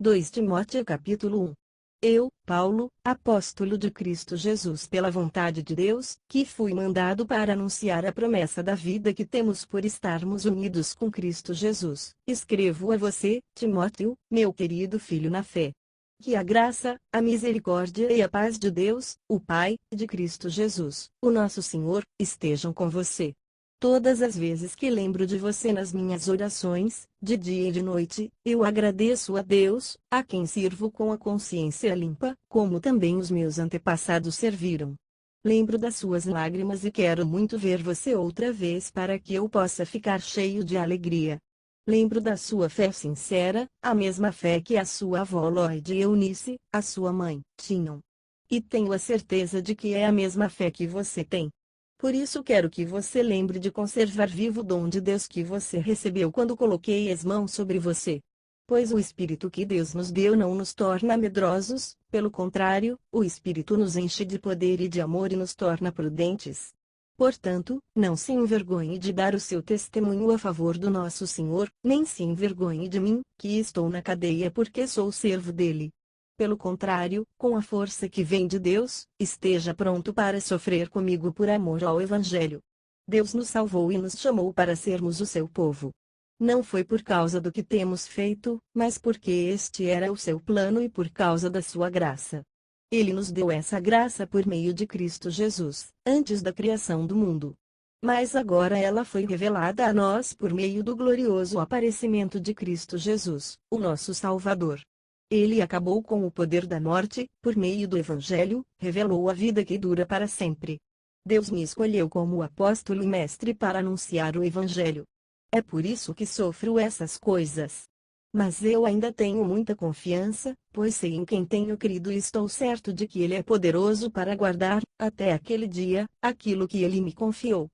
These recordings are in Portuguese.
2 Timóteo capítulo 1. Eu, Paulo, apóstolo de Cristo Jesus pela vontade de Deus, que fui mandado para anunciar a promessa da vida que temos por estarmos unidos com Cristo Jesus, escrevo a você, Timóteo, meu querido filho na fé. Que a graça, a misericórdia e a paz de Deus, o Pai, de Cristo Jesus, o nosso Senhor, estejam com você. Todas as vezes que lembro de você nas minhas orações, de dia e de noite, eu agradeço a Deus, a quem sirvo com a consciência limpa, como também os meus antepassados serviram. Lembro das suas lágrimas e quero muito ver você outra vez para que eu possa ficar cheio de alegria. Lembro da sua fé sincera, a mesma fé que a sua avó Lloyd e Eunice, a sua mãe, tinham. E tenho a certeza de que é a mesma fé que você tem. Por isso quero que você lembre de conservar vivo o dom de Deus que você recebeu quando coloquei as mãos sobre você. Pois o Espírito que Deus nos deu não nos torna medrosos, pelo contrário, o Espírito nos enche de poder e de amor e nos torna prudentes. Portanto, não se envergonhe de dar o seu testemunho a favor do nosso Senhor, nem se envergonhe de mim, que estou na cadeia porque sou servo dele. Pelo contrário, com a força que vem de Deus, esteja pronto para sofrer comigo por amor ao Evangelho. Deus nos salvou e nos chamou para sermos o seu povo. Não foi por causa do que temos feito, mas porque este era o seu plano e por causa da sua graça. Ele nos deu essa graça por meio de Cristo Jesus, antes da criação do mundo. Mas agora ela foi revelada a nós por meio do glorioso aparecimento de Cristo Jesus, o nosso Salvador. Ele acabou com o poder da morte, por meio do Evangelho, revelou a vida que dura para sempre. Deus me escolheu como apóstolo e mestre para anunciar o Evangelho. É por isso que sofro essas coisas. Mas eu ainda tenho muita confiança, pois sei em quem tenho crido e estou certo de que Ele é poderoso para guardar, até aquele dia, aquilo que Ele me confiou.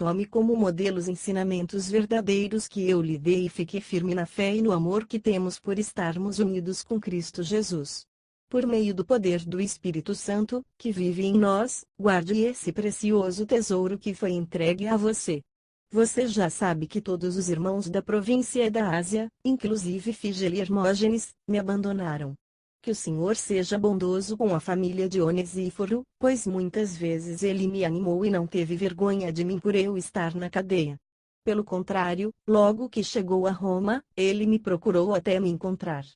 Tome como modelo os ensinamentos verdadeiros que eu lhe dei e fique firme na fé e no amor que temos por estarmos unidos com Cristo Jesus. Por meio do poder do Espírito Santo, que vive em nós, guarde esse precioso tesouro que foi entregue a você. Você já sabe que todos os irmãos da província da Ásia, inclusive Fígelo e Hermógenes, me abandonaram. Que o Senhor seja bondoso com a família de Onesíforo, pois muitas vezes ele me animou e não teve vergonha de mim por eu estar na cadeia. Pelo contrário, logo que chegou a Roma, ele me procurou até me encontrar.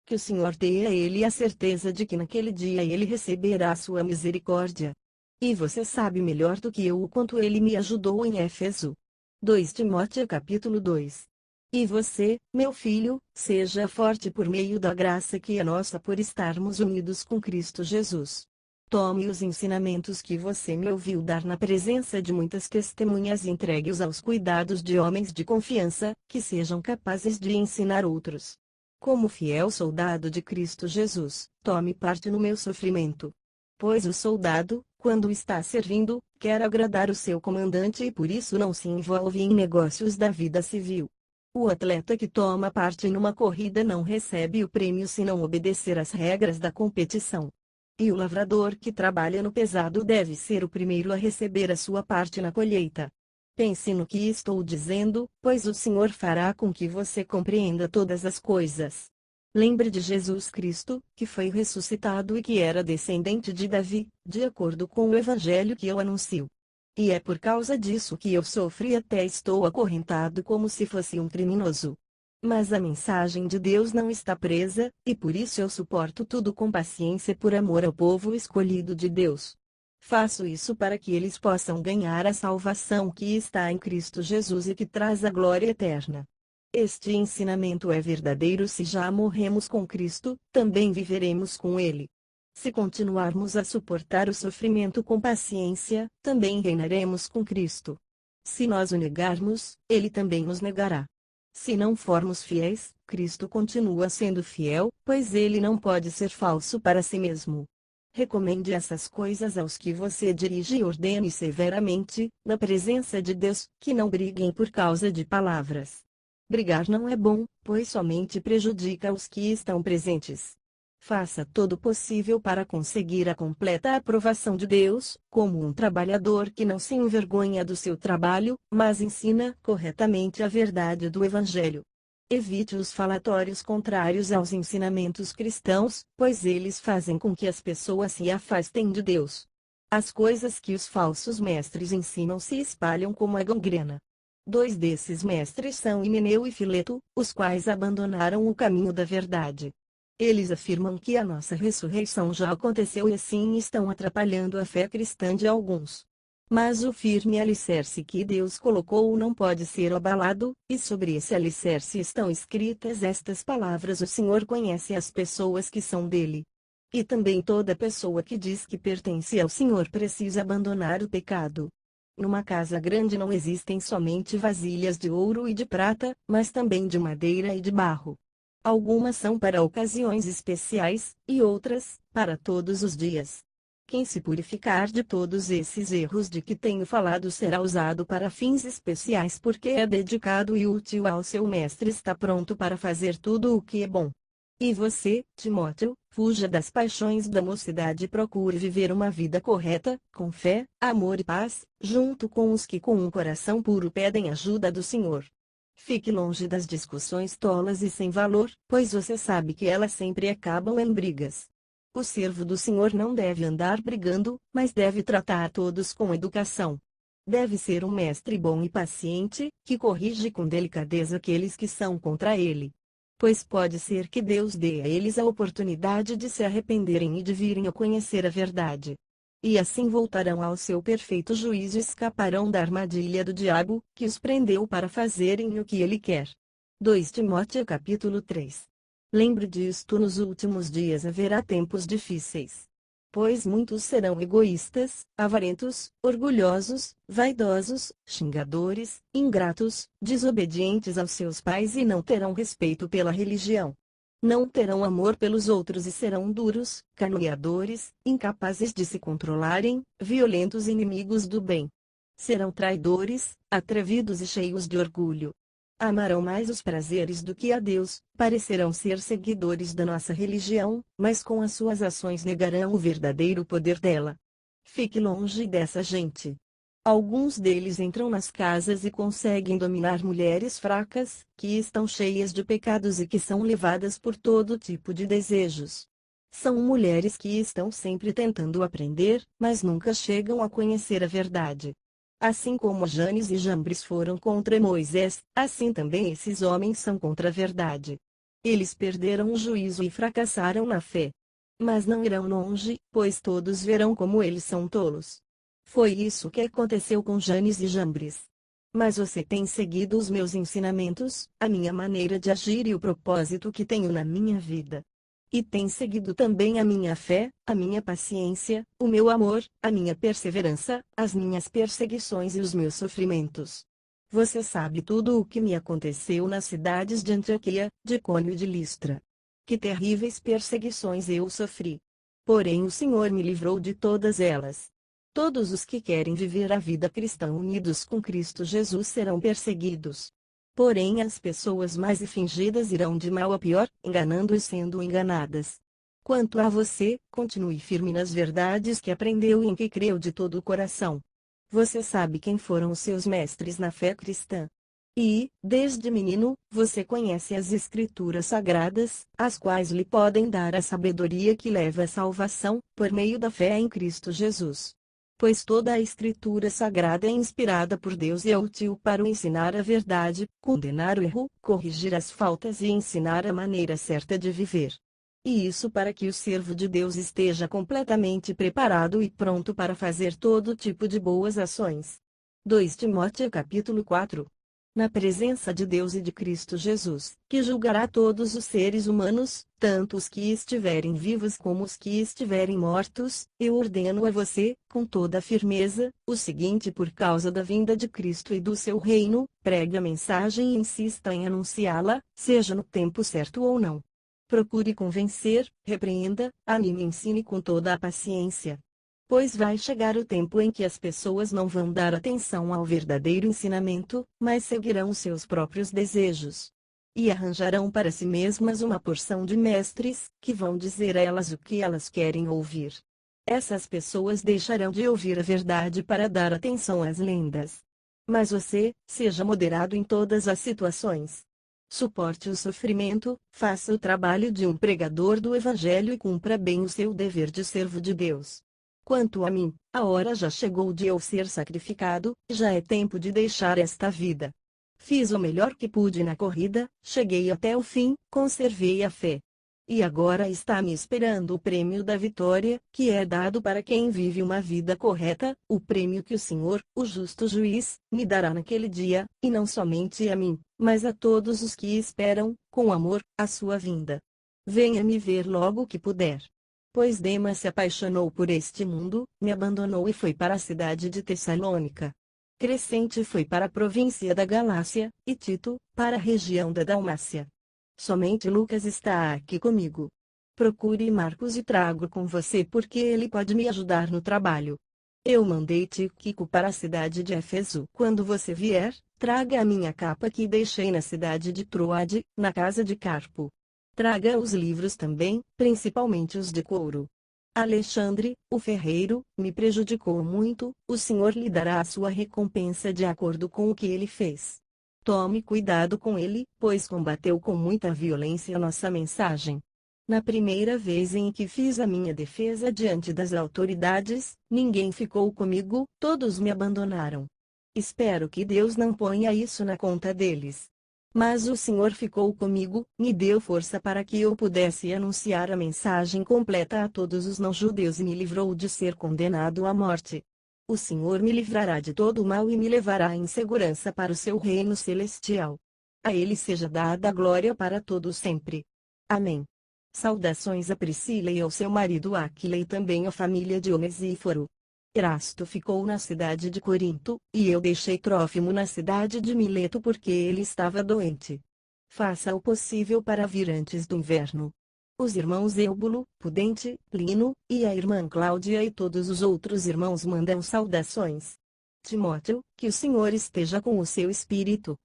Que o Senhor dê a ele a certeza de que naquele dia ele receberá a sua misericórdia. E você sabe melhor do que eu o quanto ele me ajudou em Éfeso. 2 Timóteo capítulo 2. E você, meu filho, seja forte por meio da graça que é nossa por estarmos unidos com Cristo Jesus. Tome os ensinamentos que você me ouviu dar na presença de muitas testemunhas e entregue-os aos cuidados de homens de confiança, que sejam capazes de ensinar outros. Como fiel soldado de Cristo Jesus, tome parte no meu sofrimento. Pois o soldado, quando está servindo, quer agradar o seu comandante e por isso não se envolve em negócios da vida civil. O atleta que toma parte numa corrida não recebe o prêmio se não obedecer às regras da competição. E o lavrador que trabalha no pesado deve ser o primeiro a receber a sua parte na colheita. Pense no que estou dizendo, pois o Senhor fará com que você compreenda todas as coisas. Lembre de Jesus Cristo, que foi ressuscitado e que era descendente de Davi, de acordo com o Evangelho que eu anuncio. E é por causa disso que eu sofro e até estou acorrentado como se fosse um criminoso. Mas a mensagem de Deus não está presa, e por isso eu suporto tudo com paciência por amor ao povo escolhido de Deus. Faço isso para que eles possam ganhar a salvação que está em Cristo Jesus e que traz a glória eterna. Este ensinamento é verdadeiro: se já morremos com Cristo, também viveremos com Ele. Se continuarmos a suportar o sofrimento com paciência, também reinaremos com Cristo. Se nós o negarmos, Ele também nos negará. Se não formos fiéis, Cristo continua sendo fiel, pois Ele não pode ser falso para si mesmo. Recomende essas coisas aos que você dirige e ordene severamente, na presença de Deus, que não briguem por causa de palavras. Brigar não é bom, pois somente prejudica os que estão presentes. Faça todo o possível para conseguir a completa aprovação de Deus, como um trabalhador que não se envergonha do seu trabalho, mas ensina corretamente a verdade do Evangelho. Evite os falatórios contrários aos ensinamentos cristãos, pois eles fazem com que as pessoas se afastem de Deus. As coisas que os falsos mestres ensinam se espalham como a gangrena. Dois desses mestres são Himeneu e Fileto, os quais abandonaram o caminho da verdade. Eles afirmam que a nossa ressurreição já aconteceu e assim estão atrapalhando a fé cristã de alguns. Mas o firme alicerce que Deus colocou não pode ser abalado, e sobre esse alicerce estão escritas estas palavras: o Senhor conhece as pessoas que são dele. E também toda pessoa que diz que pertence ao Senhor precisa abandonar o pecado. Numa casa grande não existem somente vasilhas de ouro e de prata, mas também de madeira e de barro. Algumas são para ocasiões especiais, e outras, para todos os dias. Quem se purificar de todos esses erros de que tenho falado será usado para fins especiais porque é dedicado e útil ao seu mestre, está pronto para fazer tudo o que é bom. E você, Timóteo, fuja das paixões da mocidade e procure viver uma vida correta, com fé, amor e paz, junto com os que com um coração puro pedem ajuda do Senhor. Fique longe das discussões tolas e sem valor, pois você sabe que elas sempre acabam em brigas. O servo do Senhor não deve andar brigando, mas deve tratar todos com educação. Deve ser um mestre bom e paciente, que corrige com delicadeza aqueles que são contra ele. Pois pode ser que Deus dê a eles a oportunidade de se arrependerem e de virem a conhecer a verdade. E assim voltarão ao seu perfeito juízo e escaparão da armadilha do diabo, que os prendeu para fazerem o que ele quer. 2 Timóteo capítulo 3. Lembre disto: nos últimos dias haverá tempos difíceis. Pois muitos serão egoístas, avarentos, orgulhosos, vaidosos, xingadores, ingratos, desobedientes aos seus pais e não terão respeito pela religião. Não terão amor pelos outros e serão duros, caluniadores, incapazes de se controlarem, violentos, inimigos do bem. Serão traidores, atrevidos e cheios de orgulho. Amarão mais os prazeres do que a Deus, parecerão ser seguidores da nossa religião, mas com as suas ações negarão o verdadeiro poder dela. Fique longe dessa gente. Alguns deles entram nas casas e conseguem dominar mulheres fracas, que estão cheias de pecados e que são levadas por todo tipo de desejos. São mulheres que estão sempre tentando aprender, mas nunca chegam a conhecer a verdade. Assim como Janes e Jambres foram contra Moisés, assim também esses homens são contra a verdade. Eles perderam o juízo e fracassaram na fé. Mas não irão longe, pois todos verão como eles são tolos. Foi isso que aconteceu com Janes e Jambres. Mas você tem seguido os meus ensinamentos, a minha maneira de agir e o propósito que tenho na minha vida. E tem seguido também a minha fé, a minha paciência, o meu amor, a minha perseverança, as minhas perseguições e os meus sofrimentos. Você sabe tudo o que me aconteceu nas cidades de Antioquia, de Icônio e de Listra. Que terríveis perseguições eu sofri. Porém o Senhor me livrou de todas elas. Todos os que querem viver a vida cristã unidos com Cristo Jesus serão perseguidos. Porém as pessoas mais fingidas irão de mal a pior, enganando e sendo enganadas. Quanto a você, continue firme nas verdades que aprendeu e em que creu de todo o coração. Você sabe quem foram os seus mestres na fé cristã. E, desde menino, você conhece as Escrituras Sagradas, as quais lhe podem dar a sabedoria que leva à salvação, por meio da fé em Cristo Jesus. Pois toda a Escritura Sagrada é inspirada por Deus e é útil para o ensinar a verdade, condenar o erro, corrigir as faltas e ensinar a maneira certa de viver. E isso para que o servo de Deus esteja completamente preparado e pronto para fazer todo tipo de boas ações. 2 Timóteo capítulo 4. Na presença de Deus e de Cristo Jesus, que julgará todos os seres humanos, tanto os que estiverem vivos como os que estiverem mortos, eu ordeno a você, com toda a firmeza, o seguinte: por causa da vinda de Cristo e do seu reino, pregue a mensagem e insista em anunciá-la, seja no tempo certo ou não. Procure convencer, repreenda, anime e ensine com toda a paciência. Pois vai chegar o tempo em que as pessoas não vão dar atenção ao verdadeiro ensinamento, mas seguirão seus próprios desejos. E arranjarão para si mesmas uma porção de mestres, que vão dizer a elas o que elas querem ouvir. Essas pessoas deixarão de ouvir a verdade para dar atenção às lendas. Mas você, seja moderado em todas as situações. Suporte o sofrimento, faça o trabalho de um pregador do Evangelho e cumpra bem o seu dever de servo de Deus. Quanto a mim, a hora já chegou de eu ser sacrificado, já é tempo de deixar esta vida. Fiz o melhor que pude na corrida, cheguei até o fim, conservei a fé. E agora está me esperando o prêmio da vitória, que é dado para quem vive uma vida correta, o prêmio que o Senhor, o justo juiz, me dará naquele dia, e não somente a mim, mas a todos os que esperam, com amor, a sua vinda. Venha me ver logo que puder. Pois Demas se apaixonou por este mundo, me abandonou e foi para a cidade de Tessalônica. Crescente foi para a província da Galácia, e Tito, para a região da Dalmácia. Somente Lucas está aqui comigo. Procure Marcos e trago com você porque ele pode me ajudar no trabalho. Eu mandei Tíquico para a cidade de Éfeso. Quando você vier, traga a minha capa que deixei na cidade de Troade, na casa de Carpo. Traga os livros também, principalmente os de couro. Alexandre, o ferreiro, me prejudicou muito, o Senhor lhe dará a sua recompensa de acordo com o que ele fez. Tome cuidado com ele, pois combateu com muita violência nossa mensagem. Na primeira vez em que fiz a minha defesa diante das autoridades, ninguém ficou comigo, todos me abandonaram. Espero que Deus não ponha isso na conta deles. Mas o Senhor ficou comigo, me deu força para que eu pudesse anunciar a mensagem completa a todos os não-judeus e me livrou de ser condenado à morte. O Senhor me livrará de todo o mal e me levará em segurança para o seu reino celestial. A Ele seja dada a glória para todos sempre. Amém. Saudações a Priscila e ao seu marido Áquila e também à família de Onesíforo. Erasto ficou na cidade de Corinto, e eu deixei Trófimo na cidade de Mileto porque ele estava doente. Faça o possível para vir antes do inverno. Os irmãos Eubulo, Pudente, Lino, e a irmã Cláudia e todos os outros irmãos mandam saudações. Timóteo, que o Senhor esteja com o seu espírito.